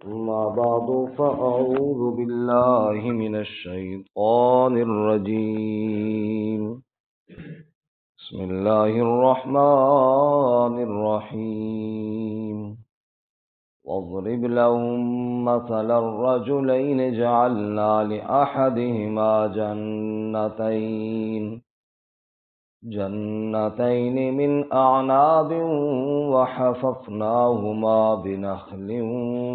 أما بعد فأعوذ بالله من الشيطان الرجيم. بسم الله الرحمن الرحيم. واضرب لهم مثل الرجلين جعلنا لأحدهما جنتين من أعناب وحففناهما بنخل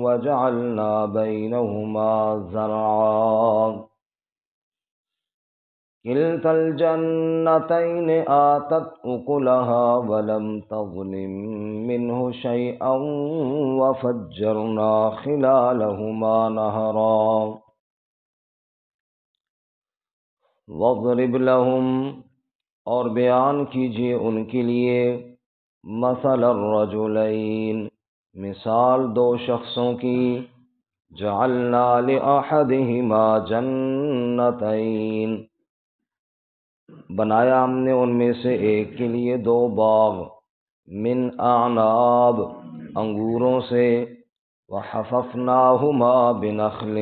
وجعلنا بينهما زرعا كلتا الجنتين آتت أكلها ولم تظلم منه شيئا وفجرنا خلالهما نهرا واضرب لهم اور بیان کیجیے ان کے لیے مثل الرجلین مثال دو شخصوں کی جعلنا لأحدہما جنتین بنایا ہم نے ان میں سے ایک کے لیے دو باغ من اعناب انگوروں سے وحففناہما بنخل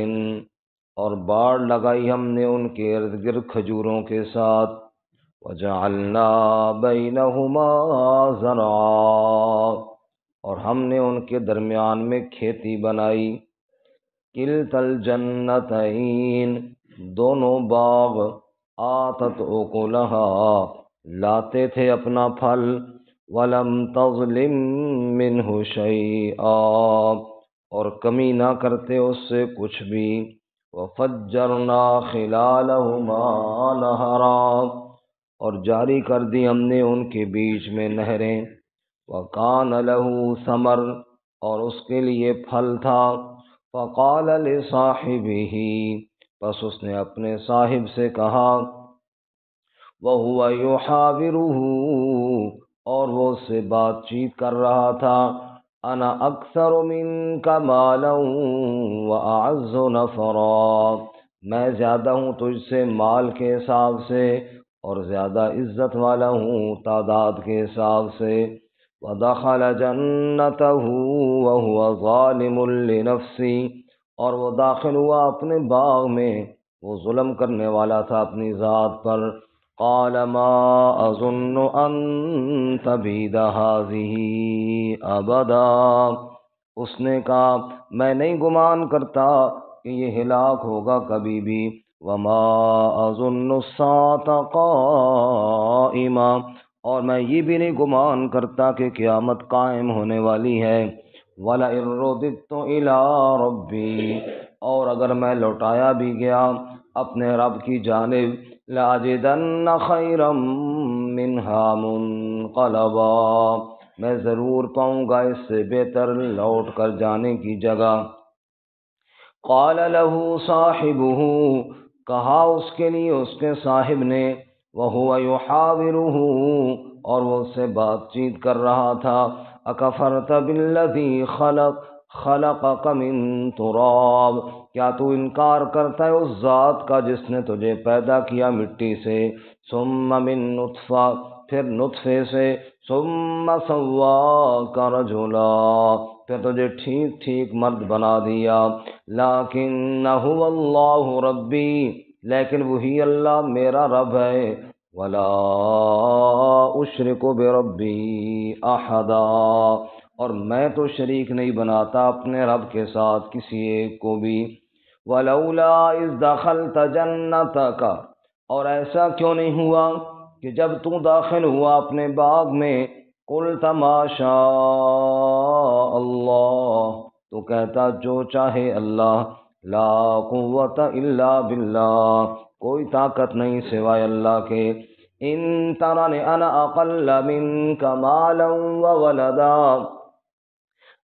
اور باڑ لگائی ہم نے ان کے ارد گرد کھجوروں کے ساتھ وجعلنا بینہما زرعا اور ہم نے ان کے درمیان میں کھیتی بنائی کلتا الجنتین دونوں باغ آتت اکلہا لاتے تھے اپنا پھل ولم تظلم منہ شیئا اور کمی نہ کرتے اس سے کچھ بھی وفجرنا خلالہما نہرا اور جاری کر دی ہم نے ان کے بیچ میں نہریں وَكَانَ لَهُ ثَمَرٌ اور اس کے لیے پھل تھا فَقَالَ لِصَاحِبِهِ پس اس نے اپنے صاحب سے کہا وَهُوَ يُحَاوِرُهُ اور وہ اس سے بات چیت کر رہا تھا أَنَا أَكْثَرُ مِنْكَ مَالًا وَأَعَزُّ نَفَرًا میں زیادہ ہوں تجھ سے مال کے حساب سے اور زیادہ عزت والا ہوں تعداد کے حساب سے وَدَخَلَ جَنَّتَهُ وَهُوَ ظَالِمٌ لِنَفْسِهِ اور وہ داخل ہوا اپنے باغ میں وہ ظلم کرنے والا تھا اپنی ذات پر قَالَ مَا أَظُنُّ أَن تَبِيدَ هَٰذِهِ أَبَدًا اس نے کہا میں نہیں گمان کرتا کہ یہ ہلاک ہوگا کبھی بھی وَمَا أَظُنُّ السَّاعَةَ قَائِمَةً اور میں یہ بھی نہیں گمان کرتا کہ قیامت قائم ہونے والی ہے وَلَئِن رُدِدتُّ إِلَىٰ رَبِّي اور اگر میں لوٹایا بھی گیا اپنے رب کی جانب لَأَجِدَنَّ خَيْرًا مِّنْهَا مُنقَلَبًا میں ضرور پاؤں گا اس سے بہتر لوٹ کر جانے کی جگہ قَالَ لَهُ صَاحِبُهُ کہا اس کے لیے اس کے صاحب نے وَهُوَ يُحَاوِرُهُ اور وہ اس سے بات چیت کر رہا تھا اکفرت بالذی خلقک من تراب کیا تو انکار کرتا ہے اس ذات کا جس نے تجھے پیدا کیا مٹی سے ثم من نطفہ پھر نطفے سے ثم سواک رجلا پھر تجھے ٹھیک ٹھیک مرد بنا دیا لیکن هو اللہ ربی لیکن وہی اللہ میرا رب ہے ولا اشرک بربی احدا اور میں تو شریک نہیں بناتا اپنے رب کے ساتھ کسی ایک کو بھی ولولا اذ دخلت جنتک اور ایسا کیوں نہیں ہوا کہ جب تو داخل ہوا اپنے باغ میں قلت ما شاء اللہ تو کہتا جو چاہے اللہ لا قوت الا باللہ کوئی طاقت نہیں سوائے اللہ کے ان ترنی انا اقل منک مالا وولدا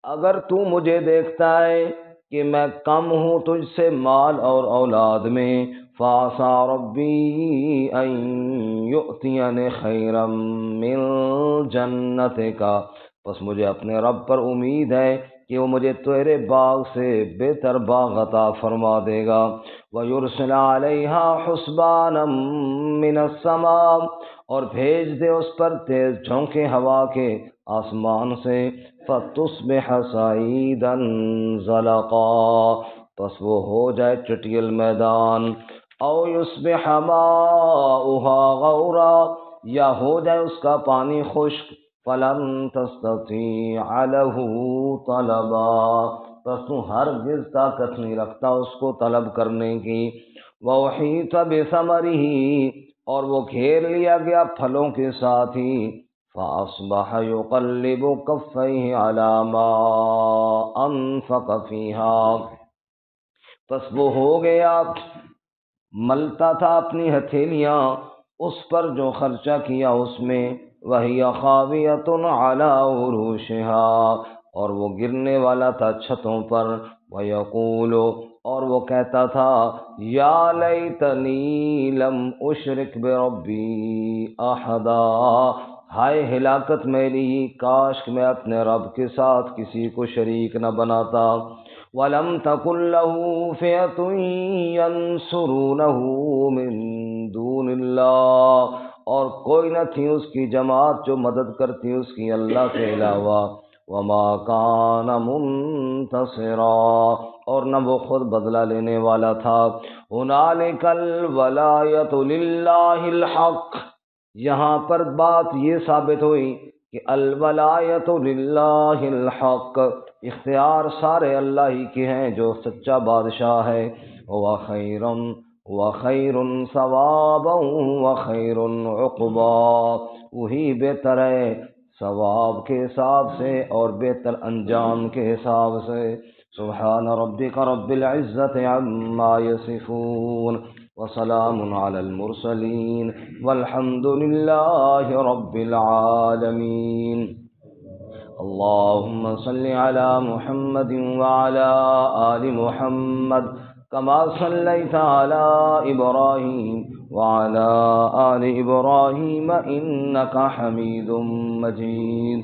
اگر تو مجھے دیکھتا ہے کہ میں کم ہوں تجھ سے مال اور اولاد میں فَعَسَىٰ رَبِّي أَن يُؤْتِيَنِ خَيْرًا مِّن جَنَّتِكَ بس مجھے اپنے رب پر امید ہے کہ وہ مجھے تیرے باغ سے بہتر باغ عطا فرما دے گا وَيُرْسِلَ عَلَيْهَا حُسْبَانًا مِّنَ السَّمَاءِ اور بھیج دے اس پر تیز جھونکے ہوا کے آسمان سے فتصبح سعیدا زلقا، پس وہ ہو جائے چٹیل میدان، او یصبح ماؤها غورا، یا ہو جائے اس کا پانی خشک، فلن تستطیع له طلبا، پس تو ہرگز طاقت نہیں رکھتا اس کو طلب کرنے کی، وَأُحِيطَ بِثَمَرِهِ، اور وہ گھیر لیا گیا پھلوں کے ساتھ ہی، فَأَصْبَحَ يُقَلِّبُ كَفَّيْهِ عَلَى مَا أَنفَقَ فِيهَا، پس وہ ہو گیا ملتا تھا اپنی ہتھیلیاں اس پر جو خرچہ کیا اس میں، وَهِيَ خَاوِيَةٌ عَلَى عُرُوشِهَا، اور وہ گرنے والا تھا چھتوں پر، وَيَقُولُ، اور وہ کہتا تھا، یا لیتنی لم اشرک بربی احدا، ہائے ہلاکت میری، کاش کہ میں اپنے رب کے ساتھ کسی کو شریک نہ بناتا، وَلَمْ تَكُنْ لَهُ فِئَةٌ يَنْصُرُونَهُ مِن دُونِ اللَّهِ، اور کوئی نہ تھی اس کی جماعت جو مدد کرتی اس کی اللہ کے علاوہ، وَمَا كَانَ مُنْتَصِرًا، اور نہ وہ خود بدلہ لینے والا تھا۔ هُنَالِكَ الْوَلَایَةُ لِلَّهِ الْحَقِّ، یہاں پر بات یہ ثابت ہوئی کہ الولایت للہ الحق، اختیار سارے اللہ ہی کے ہیں جو سچا بادشاہ ہے، وخیر ثوابا وخیر عقبا، وہی بہتر ہے ثواب کے حساب سے اور بہتر انجام کے حساب سے۔ سبحان ربک رب العزت عما یصفون، وسلام علی المرسلین، والحمد للہ رب العالمین۔ اللہم صل علی محمد وعلی آل محمد کما صلیت علی ابراہیم وعلی آل ابراہیم انک حمید مجید۔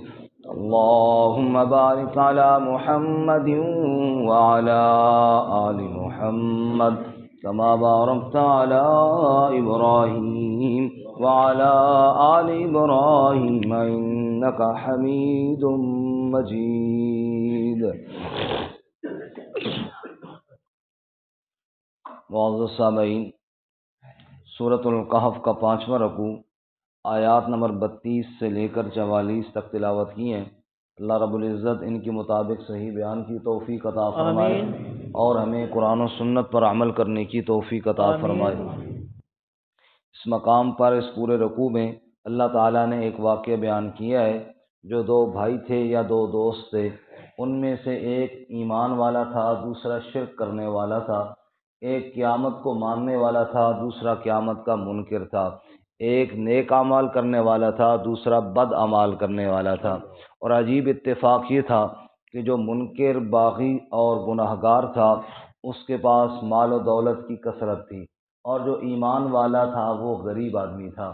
اللہم بارک علی محمد وعلی آل محمد کما بارکت علی ابراہیم وعلی آل ابراہیم انک حمید مجید۔ معزز سامعین، سورۃ الکہف کا 5واں رکوع آیات نمبر 32 سے لے کر 44 تک تلاوت کی ہیں۔ اللہ رب العزت ان کے مطابق صحیح بیان کی توفیق عطا فرمائے اور ہمیں قرآن و سنت پر عمل کرنے کی توفیق عطا فرمائے۔ اس مقام پر اس پورے رکوع میں اللہ تعالیٰ نے ایک واقعہ بیان کیا ہے، جو دو بھائی تھے یا دو دوست تھے، ان میں سے ایک ایمان والا تھا، دوسرا شرک کرنے والا تھا، ایک قیامت کو ماننے والا تھا، دوسرا قیامت کا منکر تھا، ایک نیک اعمال کرنے والا تھا، دوسرا بد اعمال کرنے والا تھا۔ اور عجیب اتفاق یہ تھا کہ جو منکر، باغی اور گناہگار تھا اس کے پاس مال و دولت کی کثرت تھی، اور جو ایمان والا تھا وہ غریب آدمی تھا۔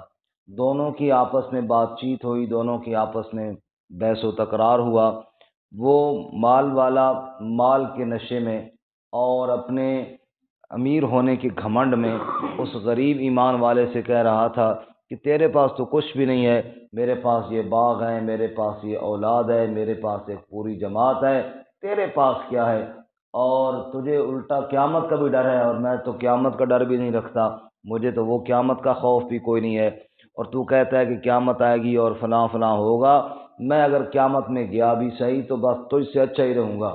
دونوں کی آپس میں بات چیت ہوئی، دونوں کی آپس میں بحث و تکرار ہوا۔ وہ مال والا مال کے نشے میں اور اپنے امیر ہونے کے گھمنڈ میں اس غریب ایمان والے سے کہہ رہا تھا کہ تیرے پاس تو کچھ بھی نہیں ہے، میرے پاس یہ باغ ہے، میرے پاس یہ اولاد ہے، میرے پاس ایک پوری جماعت ہے، تیرے پاس کیا ہے؟ اور تجھے الٹا قیامت کا بھی ڈر ہے، اور میں تو قیامت کا ڈر بھی نہیں رکھتا، مجھے تو وہ قیامت کا خوف بھی کوئی نہیں ہے، اور تو کہتا ہے کہ قیامت آئے گی اور فلاں فلاں ہوگا، میں اگر قیامت میں گیا بھی صحیح تو بس تجھ سے اچھا ہی رہوں گا۔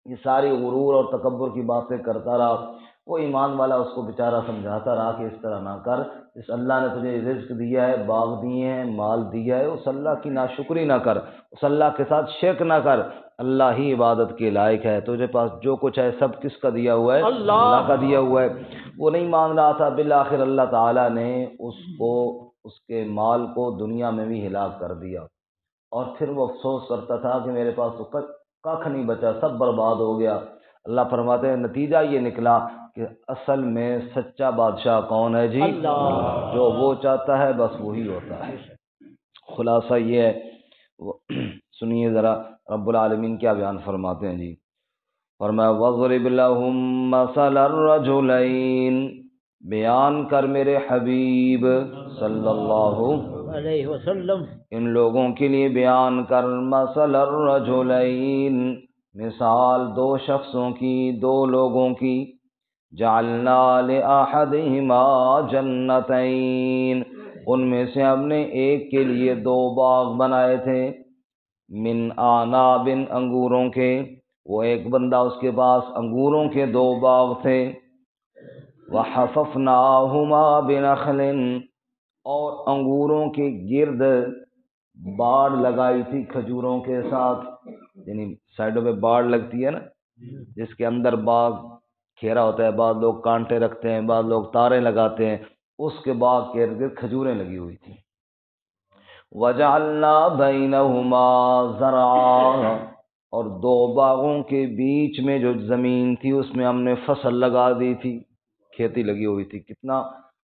یہ ساری غرور اور تکبر کی باتیں کرتا رہا۔ وہ ایمان والا اس کو بیچارہ سمجھاتا رہا کہ اس طرح نہ کر، اس اللہ نے تجھے رزق دیا ہے، باغ دیے ہیں، مال دیا ہے، اس اللہ کی ناشکری نہ کر، اس اللہ کے ساتھ شرک نہ کر، اللہ ہی عبادت کے لائق ہے، تجھے پاس جو کچھ ہے سب کس کا دیا ہوا ہے؟ اللہ کا دیا ہوا ہے۔ وہ نہیں مان رہا تھا، بالآخر اللہ تعالیٰ نے اس کے مال کو دنیا میں بھی ہلاک کر دیا، اور پھر وہ افسوس کرتا تھا کہ میرے پاس تو کھ نہیں بچا، سب برباد ہو گیا۔ اللہ فرماتے ہیں نتیجہ یہ نکلا کہ اصل میں سچا بادشاہ کون ہے جی؟ جو وہ چاہتا ہے بس وہی ہوتا ہے۔ خلاصہ یہ ہے، سنیے ذرا رب العالمین کیا بیان فرماتے ہیں جی۔ فرمایا وَاضْرِبْ لَهُم مَّثَلَ الرَّجُلَيْنِ، بیان کر میرے حبیب صلی اللہ علیہ وسلم ان لوگوں کے لیے بیان کر مثل الرجلین، مثال دو شخصوں کی، دو لوگوں کی، جعلنا لأحدہما جنتین، ان میں سے ہم نے ایک کے لیے دو باغ بنائے تھے، من آناب، انگوروں کے، وہ ایک بندہ اس کے پاس انگوروں کے دو باغ تھے، وحففناہما بنخل، اور انگوروں کے گرد باڑ لگائی تھی کھجوروں کے ساتھ، یعنی سائڈوں پہ باڑ لگتی ہے نا، جس کے اندر باغ گھیرا ہوتا ہے، بعض لوگ کانٹے رکھتے ہیں، بعض لوگ تاریں لگاتے ہیں، اس کے باغ کے ارد گرد کھجوریں لگی ہوئی تھیں۔ وجعلنا بینہما زرعا، اور دو باغوں کے بیچ میں جو زمین تھی اس میں ہم نے فصل لگا دی تھی، کھیتی لگی ہوئی تھی۔ کتنا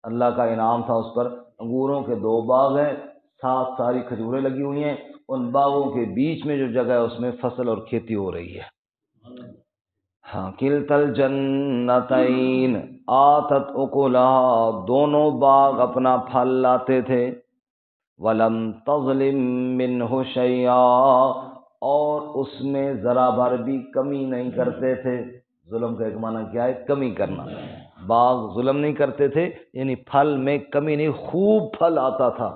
اللہ کا انعام تھا اس پر، انگوروں کے دو باغ ہیں، ساتھ ساری کھجوریں لگی ہوئی ہیں، ان باغوں کے بیچ میں جو جگہ ہے اس میں فصل اور کھیتی ہو رہی ہے۔ ہاں، کلتا الجنتین آتت اکلہا، دونوں باغ اپنا پھل لاتے تھے، ولم تظلم منہ شیئا، اور اس میں ذرا بھر بھی کمی نہیں کرتے تھے۔ ظلم کا ایک معنی کیا ہے؟ کمی کرنا۔ باغ ظلم نہیں کرتے تھے، یعنی پھل میں کمی نہیں، خوب پھل آتا تھا،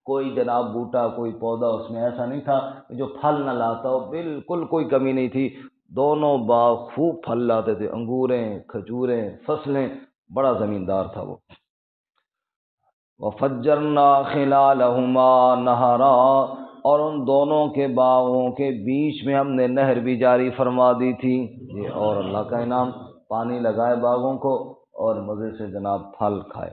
کوئی جناب بوٹا کوئی پودا اس میں ایسا نہیں تھا کہ جو پھل نہ لاتا ہو، بالکل کوئی کمی نہیں تھی، دونوں باغ خوب پھل لاتے تھے، انگوریں، کھجوریں، فصلیں، بڑا زمیندار تھا وہ۔ وَفَجَّرْنَا خِلَالَهُمَا نَهَرًا، اور ان دونوں کے باغوں کے بیچ میں ہم نے نہر بھی جاری فرما دی تھی۔ یہ اور اللہ کا انعام، پانی لگائے باغوں کو اور مزے سے جناب پھل کھائے۔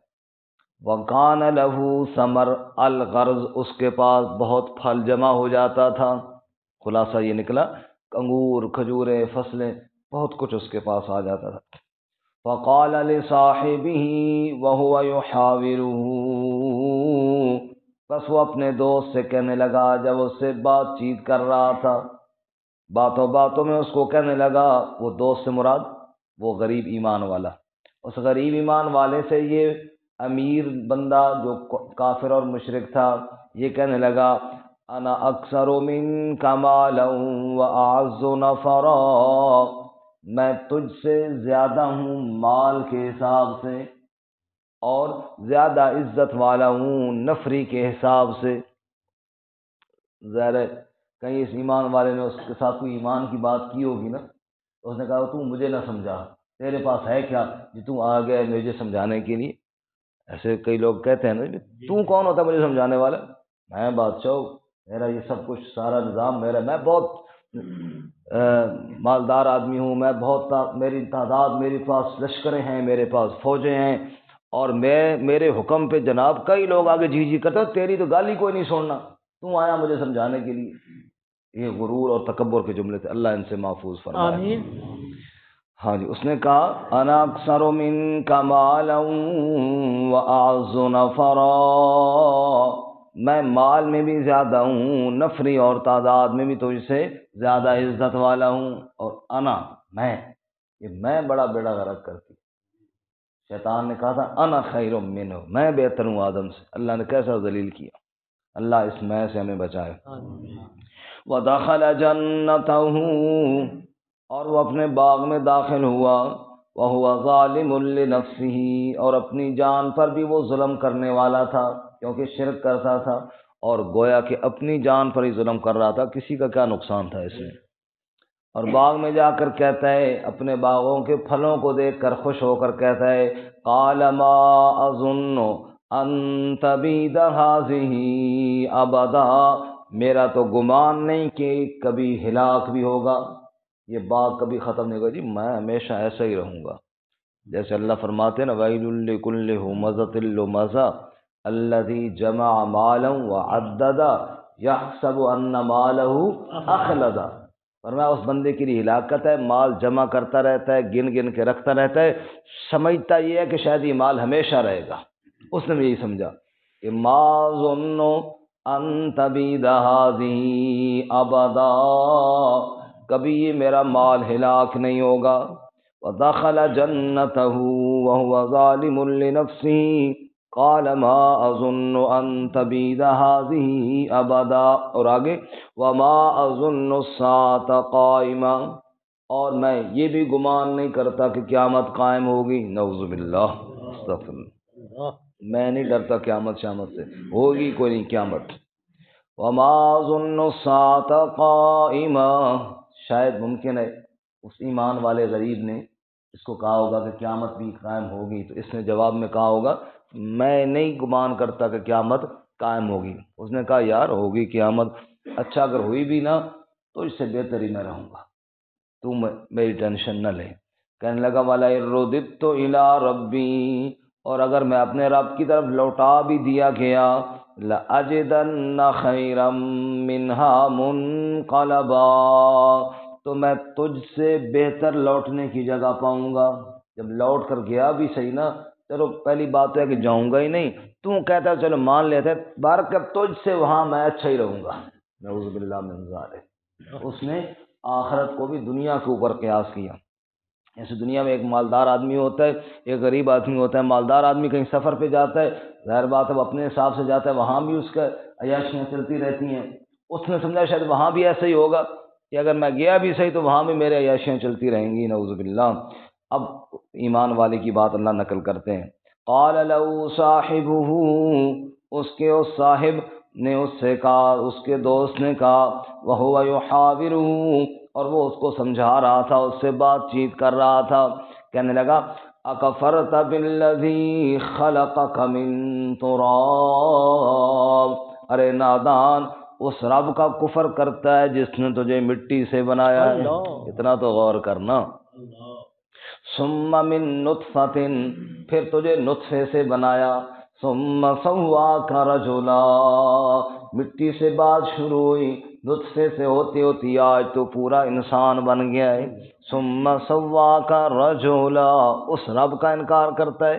وَكَانَ لَهُ ثَمَرٌ، الغرض اس کے پاس بہت پھل جمع ہو جاتا تھا۔ خلاصہ یہ نکلا، انگور، کھجوریں، فصلیں، بہت کچھ اس کے پاس آ جاتا تھا۔ فقال لصاحبه وهو يحاوره، بس وہ اپنے دوست سے کہنے لگا جب اس سے بات چیت کر رہا تھا، باتوں باتوں میں اس کو کہنے لگا، وہ دوست سے مراد وہ غریب ایمان والا، اس غریب ایمان والے سے یہ امیر بندہ جو کافر اور مشرک تھا یہ کہنے لگا، انا اکثر منک مالا واعز نفرا، میں تجھ سے زیادہ ہوں مال کے حساب سے اور زیادہ عزت والا ہوں نفری کے حساب سے۔ ظاہر ہے کہیں اس ایمان والے نے اس کے ساتھ کوئی ایمان کی بات کی ہوگی نا، تو اس نے کہا تو مجھے نہ سمجھا، تیرے پاس ہے کیا جو تو آ گیا مجھے سمجھانے کے لیے؟ ایسے کئی لوگ کہتے ہیں نا، تو کون ہوتا ہے مجھے سمجھانے والا؟ میں بادشاہ ہوں، میرا یہ سب کچھ سارا نظام میرا، میں بہت مالدار آدمی ہوں، میں بہت میری تعداد، میرے پاس لشکریں ہیں، میرے پاس فوجیں ہیں، اور میرے حکم پہ جناب کئی لوگ آگے جی جی کرتے ہیں، تیری تو گالی کوئی نہیں چھوڑنا، تو آیا مجھے سمجھانے کے لیے۔ یہ غرور اور تکبر کے جملے تھے، اللہ ان سے محفوظ فرمائے۔ آمین۔ ہاں جی، اس نے کہا انا اکثر منک مالا واعز نفرا، میں مال میں بھی زیادہ ہوں، نفری اور تعداد میں بھی تجھ سے زیادہ عزت والا ہوں، اور انا میں، یہ میں بڑا بیڑا غرق کرتی۔ شیطان نے کہا تھا انا خیر منہ، میں بہتر ہوں آدم سے، اللہ نے کیسا ذلیل کیا، اللہ اس میں سے ہمیں بچائے۔ ودخل جنتہ، اور وہ اپنے باغ میں داخل ہوا، وہو ظالم لنفسہ، اور اپنی جان پر بھی وہ ظلم کرنے والا تھا، کیونکہ شرک کرتا تھا اور گویا کہ اپنی جان پر ہی ظلم کر رہا تھا، کسی کا کیا نقصان تھا اس میں۔ اور باغ میں جا کر کہتا ہے، اپنے باغوں کے پھلوں کو دیکھ کر خوش ہو کر کہتا ہے، قال ما اظن ان تبید هذه ابدا، میرا تو گمان نہیں کہ کبھی ہلاک بھی ہوگا، یہ باغ کبھی ختم نہیں ہوگا، جی میں ہمیشہ ایسا ہی رہوں گا۔ جیسے اللہ فرماتے ہیں نا، ویل لکل ہمزۃ لمزہ الذی جمع مالا وعددا یحسب ان مالہ اخلدا، فرمایا اس بندے کے لیے ہلاکت ہے، مال جمع کرتا رہتا ہے، گن گن کے رکھتا رہتا ہے، سمجھتا یہ ہے کہ شاید یہ مال ہمیشہ رہے گا۔ اس نے بھی یہی سمجھا کہ ما ظن ان تبید هذه ابدا، کبھی یہ میرا مال ہلاک نہیں ہوگا۔ وَدَخَلَ جَنَّتَهُ وَهُوَ ظَالِمٌ لِنَفْسِهِ، قال ما اظن ان تبید هذه ابدا، اور آگے وما اظن الساعة قائمہ، اور میں یہ بھی گمان نہیں کرتا کہ قیامت قائم ہوگی، نعوذ باللہ، استغفر اللہ، میں نہیں ڈرتا قیامت شامت سے، ہوگی کوئی نہیں قیامت۔ وما اظن الساعة قائمہ، شاید ممکن ہے اس ایمان والے غریب نے اس کو کہا ہوگا کہ قیامت بھی قائم ہوگی، تو اس نے جواب میں کہا ہوگا میں نہیں گمان کرتا کہ قیامت قائم ہوگی۔ اس نے کہا یار ہوگی قیامت، اچھا اگر ہوئی بھی نہ تو اس سے بہتر ہی میں رہوں گا، تو میری ٹینشن نہ لے۔ کہنے لگا وَلَئِن رُدِدتُّ إِلَىٰ رَبِّي، اور اگر میں اپنے رب کی طرف لوٹا بھی دیا گیا، لَأَجِدَنَّ خَيْرًا مِّنْهَا مُنقَلَبًا، تو میں تجھ سے بہتر لوٹنے کی جگہ پاؤں گا۔ جب لوٹ کر گیا بھی صحیح نا، چلو پہلی بات ہے کہ جاؤں گا ہی نہیں، تو کہتا ہے چلو مان لیتے بارک تجھ سے وہاں میں اچھا ہی رہوں گا، نعوذ باللہ من ذالک۔ اس نے آخرت کو بھی دنیا کے اوپر قیاس کیا۔ جیسے دنیا میں ایک مالدار آدمی ہوتا ہے، ایک غریب آدمی ہوتا ہے۔ مالدار آدمی کہیں سفر پہ جاتا ہے، ظاہر بات ہے وہ اپنے حساب سے جاتا ہے، وہاں بھی اس کا عیاشیاں چلتی رہتی ہیں۔ اس نے سمجھا شاید وہاں بھی ایسا ہی ہوگا کہ اگر میں گیا بھی صحیح تو وہاں بھی میرے عیاشیاں چلتی رہیں گی، نعوذ باللہ۔ اب ایمان والے کی بات اللہ نقل کرتے ہیں، قال له صاحبہ، اس کے اس صاحب نے اس سے کہا، اس کے دوست نے کہا، وہو یحاورہ، اور وہ اس کو سمجھا رہا تھا، اس سے بات چیت کر رہا تھا، کہنے لگا اکفرت بالذی خلقک من تراب، ارے نادان اس رب کا کفر کرتا ہے جس نے تجھے مٹی سے بنایا ہے، اتنا تو غور کرنا۔ ثم من نطفۃ، پھر تجھے نطفے سے بنایا، ثم سواک رجلا، مٹی سے بات شروع ہوئی، نطفے سے ہوتی ہوتی آج تو پورا انسان بن گیا ہے۔ ثم سواک رجلا، اس رب کا انکار کرتا ہے،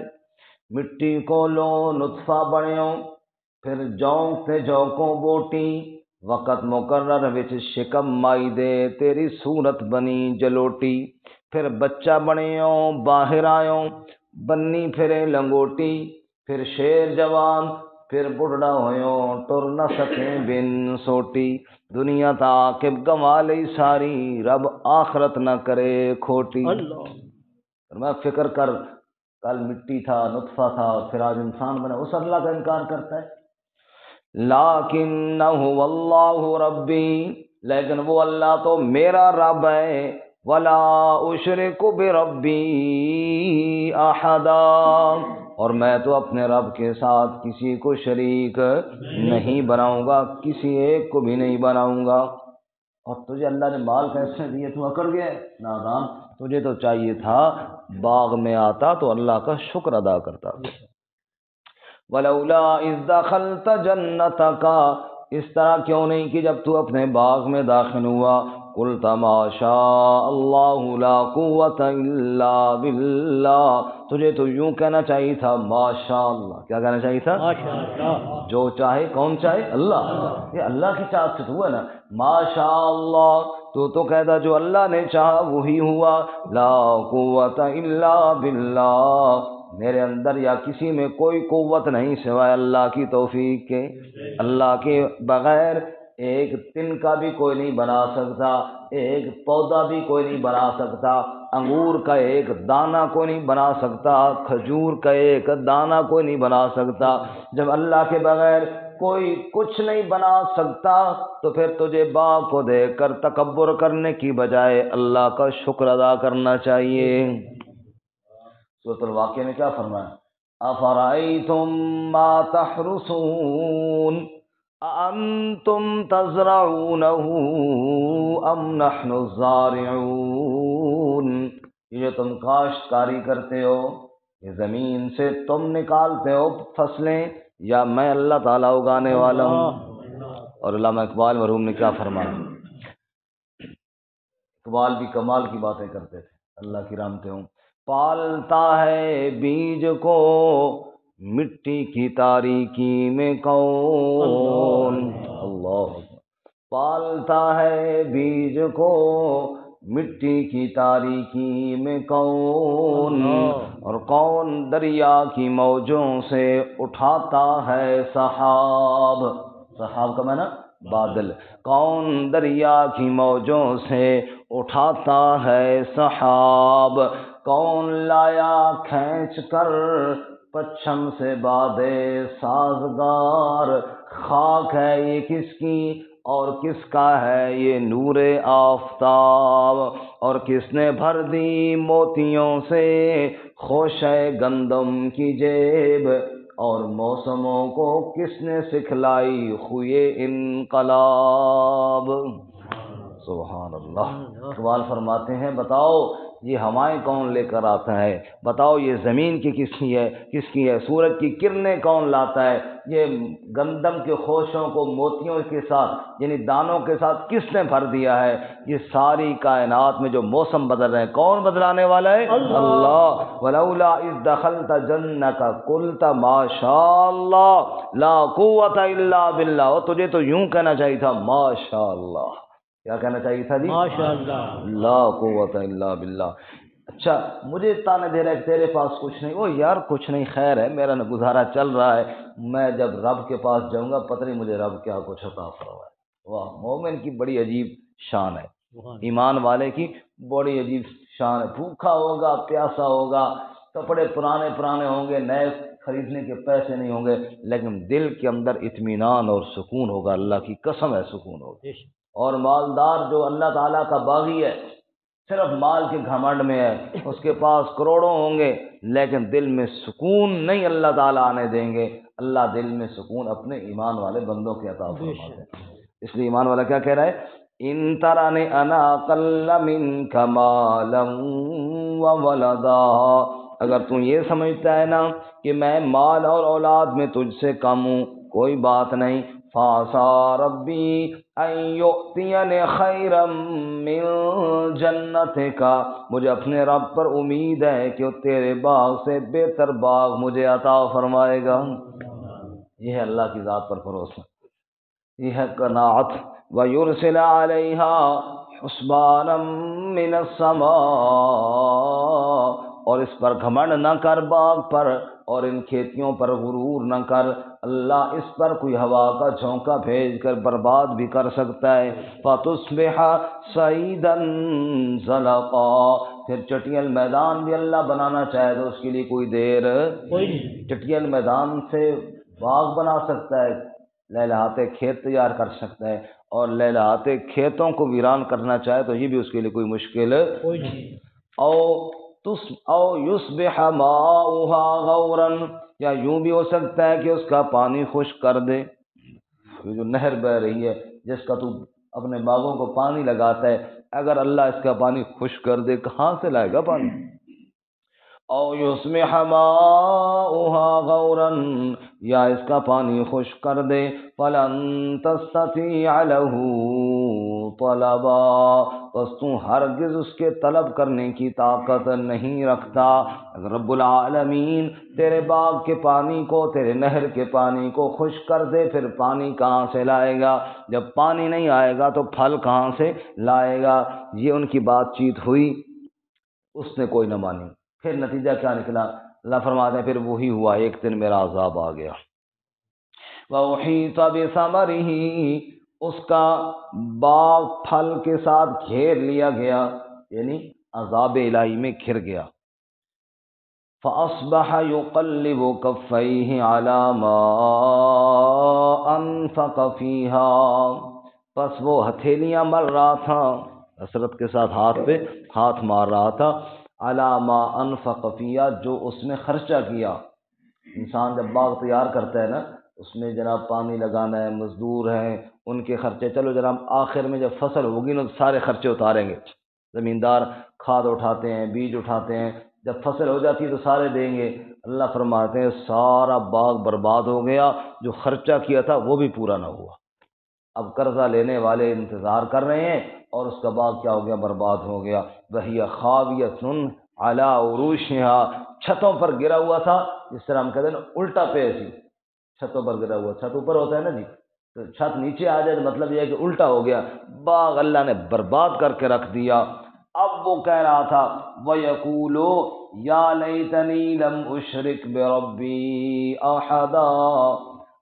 مٹی کو لو نطفہ بنیو، پھر جونک تے جونکوں بوٹی، وقت مقرر وچ شکم مائی دے تیری صورت بنی جلوٹی، پھر بچہ بنیو باہر آیوں، بنی پھرے لنگوٹی، پھر شیر جوان، پھر بڑھڑا ہویوں ٹر نہ سکیں بن سوٹی، دنیا تا عاقب گما لئی ساری، رب آخرت نہ کرے کھوٹی۔ میں فکر کر، کل مٹی تھا، نطفہ تھا، پھر آج انسان بنا، اس اللہ کا انکار کرتا ہے۔ لیکنہ واللہ ربی، لیکن وہ اللہ تو میرا رب ہے، ولا اشرک بربی احدا، اور میں تو اپنے رب کے ساتھ کسی کو شریک نہیں بناؤں گا، کسی ایک کو بھی نہیں بناؤں گا۔ اور تجھے اللہ نے مال کیسے دیے، تو اکڑ گیا نادان، تجھے تو چاہیے تھا باغ میں آتا تو اللہ کا شکر ادا کرتا۔ وَلَوْلَا إِذْ دَخَلْتَ جَنَّتَكَ، اس طرح کیوں نہیں کہ جب تو اپنے باغ میں داخل ہوا، قُلْتَ مَا شَاءَ اللَّهُ لَا قُوَّةَ إِلَّا بِاللَّهِ، تجھے تو یوں کہنا چاہیے تھا ماشاء اللہ، کیا کہنا چاہیے تھا؟ جو چاہے، کون چاہے؟ اللہ، یہ اللہ کی چاہت سے تو ہوا نا، ماشاء اللہ، تو کہتا جو اللہ نے چاہا وہی ہوا، لا قوت الا باللہ، میرے اندر یا کسی میں کوئی قوت نہیں سوائے اللہ کی توفیق کے۔ اللہ کے بغیر ایک تن کا بھی کوئی نہیں بنا سکتا، ایک پودا بھی کوئی نہیں بنا سکتا، انگور کا ایک دانہ کوئی نہیں بنا سکتا، کھجور کا ایک دانہ کوئی نہیں بنا سکتا۔ جب اللہ کے بغیر کوئی کچھ نہیں بنا سکتا تو پھر تجھے باغ کو دیکھ کر تکبر کرنے کی بجائے اللہ کا شکر ادا کرنا چاہیے۔ سورۃ الواقعہ میں کیا فرمایا؟ افرأیتم ما تحرثون اانتم تزرعونہ ام نحن الزارعون، یہ جو تم کاشتکاری کرتے ہو، یہ زمین سے تم نکالتے ہو فصلیں یا میں اللہ تعالیٰ اگانے والا ہوں؟ اور علامہ اقبال مرحوم نے کیا فرمایا؟ اقبال بھی کمال کی باتیں کرتے تھے، اللہ کی رحمتیں ہوں۔ پالتا ہے بیج کو مٹی کی تاریکی میں کون، اللہ، پالتا ہے بیج کو مٹی کی تاریکی میں کون، اور کون دریا کی موجوں سے اٹھاتا ہے سحاب، سحاب کا معنی بادل، کون دریا کی موجوں سے اٹھاتا ہے سحاب، کون لایا کھینچ کر پچھم سے بادے سازگار، خاک ہے یہ کس کی اور کس کا ہے یہ نور آفتاب، اور کس نے بھر دی موتیوں سے خوشہ گندم کی جیب، اور موسموں کو کس نے سکھلائی خوئے انقلاب۔ سبحان اللہ۔ اقبال فرماتے ہیں بتاؤ یہ ہوائیں کون لے کر آتا ہے، بتاؤ یہ زمین کی کس کی ہے، سورج کی کرنیں کون لاتا ہے، یہ گندم کے خوشوں کو موتیوں کے ساتھ یعنی دانوں کے ساتھ کس نے بھر دیا ہے، یہ ساری کائنات میں جو موسم بدل رہے ہیں کون بدلانے والا ہے؟ اللہ۔ ولولا اذ دخلت جنتک قلت ما شاء اللہ لا قوت الا باللہ، اور تجھے تو یوں کہنا چاہیے تھا ما شاء اللہ، کیا کہنا چاہیے تھا جی؟ ماشاءاللہ، لا قوت الا باللہ۔ اچھا مجھے تانے دے رہا ہے تیرے پاس کچھ نہیں، او یار کچھ نہیں، خیر ہے میرا گزارا چل رہا ہے، میں جب رب کے پاس جاؤں گا پتہ نہیں مجھے رب کیا کچھ عطا فرمائے۔ واہ، مومن کی بڑی عجیب شان ہے، ایمان والے کی بڑی عجیب شان ہے، بھوکا ہوگا پیاسا ہوگا، کپڑے پرانے پرانے ہوں گے، نئے خریدنے کے پیسے نہیں ہوں گے، لیکن دل کے اندر اطمینان اور سکون ہوگا، اللہ کی قسم ہے سکون ہوگا۔ اور مالدار جو اللہ تعالیٰ کا باغی ہے، صرف مال کے گھمنڈ میں ہے، اس کے پاس کروڑوں ہوں گے لیکن دل میں سکون نہیں اللہ تعالیٰ آنے دیں گے، اللہ دل میں سکون اپنے ایمان والے بندوں کے عطا فرماتے ہیں۔ اس لیے ایمان والا کیا کہہ رہا ہے؟ ان ترانی انا اقل منک مالا وولدا، اگر تم یہ سمجھتا ہے نا کہ میں مال اور اولاد میں تجھ سے کم ہوں، کوئی بات نہیں، فَعَسَىٰ رَبِّي أَن يُؤْتِيَنِ خَيْرًا مِّن جَنَّتِكَ، مجھے اپنے رب پر امید ہے کہ وہ تیرے باغ سے بہتر باغ مجھے عطا فرمائے گا۔ یہ ہے اللہ کی ذات پر بھروسہ، یہ ہے قناعت۔ وَيُرْسِلَ عَلَيْهَا حُسْبَانًا مِّنَ السَّمَاءِ، اور اس پر گھمنڈ نہ کر باغ پر اور ان کھیتیوں پر غرور نہ کر، اللہ اس پر کوئی ہوا کا جھونکا بھیج کر برباد بھی کر سکتا ہے۔ فَتُصْبِحَ صَعِيدًا زَلَقًا، پھر چٹیل میدان بھی اللہ بنانا چاہے تو اس کے لیے کوئی دیر نہیں، چٹیل میدان سے باغ بنا سکتا ہے، لہلہاتے کھیت تیار کر سکتا ہے، اور لہلہاتے کھیتوں کو ویران کرنا چاہے تو یہ بھی اس کے لیے کوئی مشکل نہیں۔ او یصبح ماؤها غورا، یا یوں بھی ہو سکتا ہے کہ اس کا پانی خشک کر دے، یہ جو نہر بہ رہی ہے جس کا تو اپنے باغوں کو پانی لگاتا ہے، اگر اللہ اس کا پانی خشک کر دے کہاں سے لائے گا پانی؟ او یصبح ماؤها غورا، یا اس کا پانی خشک کر دے، فلن تستطیع له طلبا، بس تو ہرگز اس کے طلب کرنے کی طاقت نہیں رکھتا۔ اگر رب العالمین تیرے باغ کے پانی کو، تیرے نہر کے پانی کو خشک کر دے، پھر پانی کہاں سے لائے گا؟ جب پانی نہیں آئے گا تو پھل کہاں سے لائے گا؟ یہ ان کی بات چیت ہوئی، اس نے کوئی نہ مانی، پھر نتیجہ کیا نکلا؟ اللہ فرماتے ہیں پھر وہی ہوا، ایک دن میرا عذاب آ گیا۔ وَأُحِيطَ بِثَمَرِهِ، اس کا باغ پھل کے ساتھ گھیر لیا گیا، یعنی عذاب الہی میں گھر گیا۔ فَأَصْبَحَ يُقَلِّبُ كَفَّيْهِ عَلَى مَا أَنفَقَ فِيهَا، پس وہ ہتھیلیاں مل رہا تھا، حسرت کے ساتھ ہاتھ پہ ہاتھ مار رہا تھا، عَلَى مَا أَنفَقَ فِيهَا، جو اس نے خرچہ کیا۔ انسان جب باغ تیار کرتا ہے نا، اس میں جناب پانی لگانا ہے، مزدور ہیں، ان کے خرچے، چلو جناب آخر میں جب فصل ہوگی نا سارے خرچے اتاریں گے، زمیندار کھاد اٹھاتے ہیں، بیج اٹھاتے ہیں، جب فصل ہو جاتی ہے تو سارے دیں گے۔ اللہ فرماتے ہیں سارا باغ برباد ہو گیا، جو خرچہ کیا تھا وہ بھی پورا نہ ہوا۔ اب قرضہ لینے والے انتظار کر رہے ہیں اور اس کا باغ کیا ہو گیا؟ برباد ہو گیا۔ وَهِيَ خَاوِيَةٌ عَلَىٰ عُرُوشِهَا، چھتوں پر گرا ہوا تھا، جس طرح ہم کہتے ہیں نا الٹا پیسی، چھتوں پر گرا ہوا، چھت اوپر ہوتا ہے نا جی، تو چھت نیچے آ جائے تو مطلب یہ ہے کہ الٹا ہو گیا، باغ اللہ نے برباد کر کے رکھ دیا۔ اب وہ کہہ رہا تھا وَيَقُولُ يَا لَيْتَنِي لَمْ أُشْرِكْ بِرَبِّي أَحَدًا،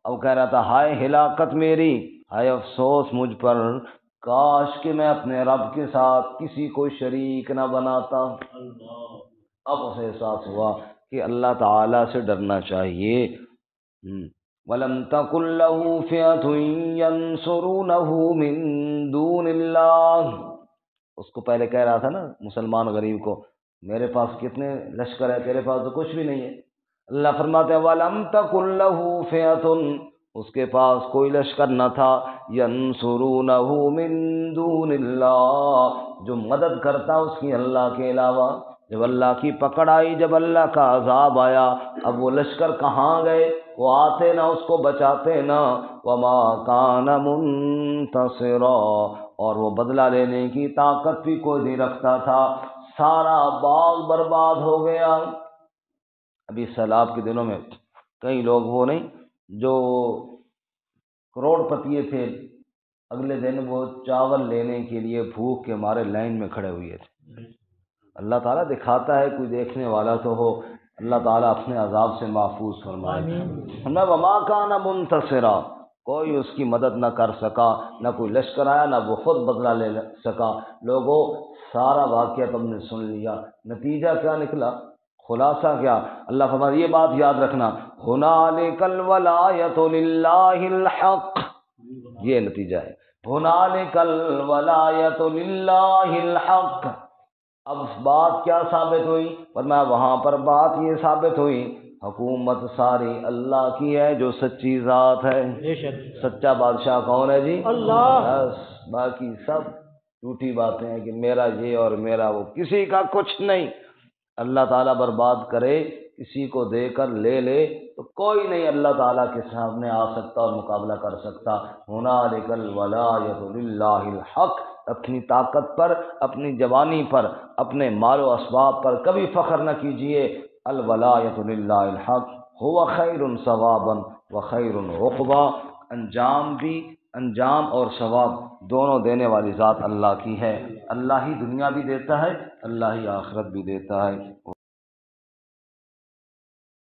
اب کہہ رہا تھا ہائے ہلاکت میری، ہائے افسوس مجھ پر، کاش کہ میں اپنے رب کے ساتھ کسی کو شریک نہ بناتا۔ اب اسے احساس ہوا کہ اللہ تعالیٰ سے ڈرنا چاہیے۔ وَلَمْ تَكُنْ لَهُ فِئَةٌ يَنْصُرُونَهُ مِن دُونِ اللَّهِ، اس کو پہلے کہہ رہا تھا نا مسلمان غریب کو، میرے پاس کتنے لشکر ہے، تیرے پاس تو کچھ بھی نہیں ہے۔ اللہ فرماتے ہیں وَلَمْ تَكُنْ لَهُ فِئَةٌ، اس کے پاس کوئی لشکر نہ تھا، يَنْصُرُونَهُ مِن دُونِ اللَّهِ، جو مدد کرتا اس کی اللہ کے علاوہ۔ جب اللہ کی پکڑ آئی، جب اللہ کا عذاب آیا، اب وہ لشکر کہاں گئے؟ وہ آتے نہ اس کو بچاتے نہ۔ وَمَا كَانَ مُنْتَصِرًا، اور وہ بدلہ لینے کی طاقت بھی کوئی نہیں رکھتا تھا، سارا باغ برباد ہو گیا۔ ابھی سیلاب کے دنوں میں کئی لوگ وہ نہیں جو کروڑ پتیے تھے، اگلے دن وہ چاول لینے کے لیے بھوک کے مارے لائن میں کھڑے ہوئے تھے۔ اللہ تعالیٰ دکھاتا ہے، کوئی دیکھنے والا تو ہو، اللہ تعالیٰ اپنے عذاب سے محفوظ فرمائے۔ وَمَا كَانَ مُنْتَصِرًا، کوئی اس کی مدد نہ کر سکا، نہ کوئی لشکر آیا، نہ وہ خود بدلہ لے سکا۔ لوگوں سارا واقعہ تم نے سن لیا، نتیجہ کیا نکلا، خلاصہ کیا؟ اللہ فرماتا ہے یہ بات یاد رکھنا، هُنَالِكَ الْوَلَایَةُ لِلَّهِ الْحَقِّ، یہ نتیجہ ہے، هُنَالِكَ الْوَلَایَةُ لِلَّهِ الْحَقِّ۔ اب بات کیا ثابت ہوئی؟ فرمایا وہاں پر بات یہ ثابت ہوئی حکومت ساری اللہ کی ہے جو سچی ذات ہے۔ سچا بادشاہ کون ہے جی؟ اللہ۔ بس باقی سب جھوٹی باتیں ہیں کہ میرا یہ اور میرا وہ، کسی کا کچھ نہیں۔ اللہ تعالیٰ برباد کرے، کسی کو دے کر لے لے تو کوئی نہیں اللہ تعالیٰ کے سامنے آ سکتا اور مقابلہ کر سکتا۔ هُنَالِكَ الْوَلَایَةُ لِلَّهِ الْحَقِّ، اپنی طاقت پر، اپنی جوانی پر، اپنے مال و اسباب پر کبھی فخر نہ کیجئے۔ الولایۃ للہ الحق هو خیر ثوابا و خیر عقبا، انجام اور ثواب دونوں دینے والی ذات اللہ کی ہے۔ اللہ ہی دنیا بھی دیتا ہے، اللہ ہی آخرت بھی دیتا ہے۔